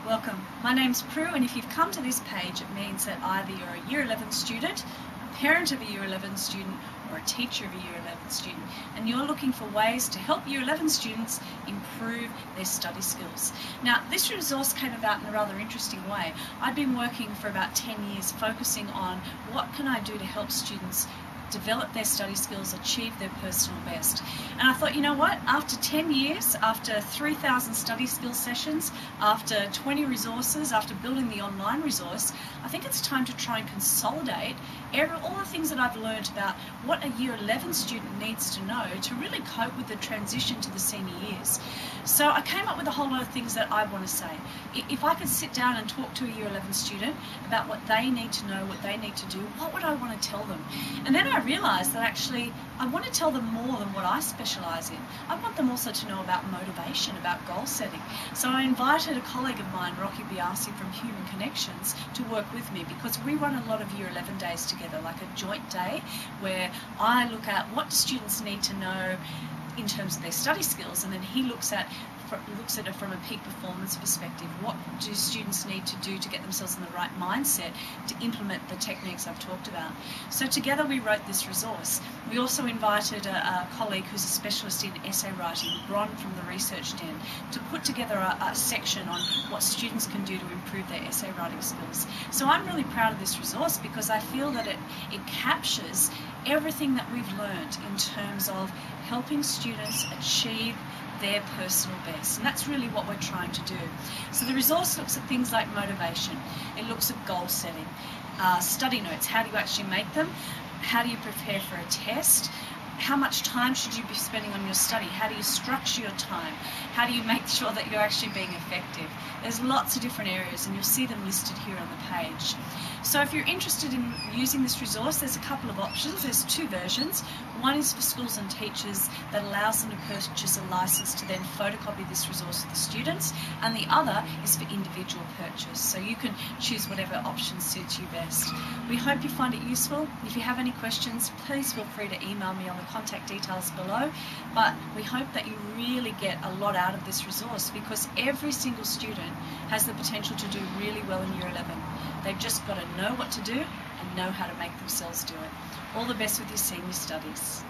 Welcome. My name's Prue, and if you've come to this page, it means that either you're a Year 11 student, a parent of a Year 11 student, or a teacher of a Year 11 student, and you're looking for ways to help Year 11 students improve their study skills. Now, this resource came about in a rather interesting way. I've been working for about 10 years focusing on what can I do to help students develop their study skills, achieve their personal best. And I thought, you know what, after 10 years, after 3,000 study skills sessions, after 20 resources, after building the online resource, I think it's time to try and consolidate all the things that I've learned about what a Year 11 student needs to know to really cope with the transition to the senior years. So I came up with a whole lot of things that I want to say. If I could sit down and talk to a Year 11 student about what they need to know, what they need to do, what would I want to tell them? And then I realised that actually I want to tell them more than what I specialise in. I want them also to know about motivation, about goal setting. So I invited a colleague of mine, Rocky Biasi from Human Connections, to work with me because we run a lot of Year 11 days together, like a joint day where I look at what students need to know in terms of their study skills, and then he looks at it from a peak performance perspective. What do students need to do to get themselves in the right mindset to implement the techniques I've talked about? So together we wrote this resource. We also invited a colleague who's a specialist in essay writing, Bron from the Research Den, to put together a section on what students can do to improve their essay writing skills. So I'm really proud of this resource because I feel that it captures everything that we've learned in terms of helping students achieve their personal best, and that's really what we're trying to do. So the resource looks at things like motivation, it looks at goal setting, study notes, how do you actually make them, how do you prepare for a test, how much time should you be spending on your study, how do you structure your time, how do you make sure that you're actually being effective. There's lots of different areas and you'll see them listed here on the page. So if you're interested in using this resource, there's a couple of options. There's two versions. One is for schools and teachers that allows them to purchase a license to then photocopy this resource to the students, and the other is for individual purchase. So you can choose whatever option suits you best. We hope you find it useful. If you have any questions, please feel free to email me on the contact details below, but we hope that you really get a lot out of this resource because every single student has the potential to do really well in Year 11. They've just got to know what to do and know how to make themselves do it. All the best with your senior studies.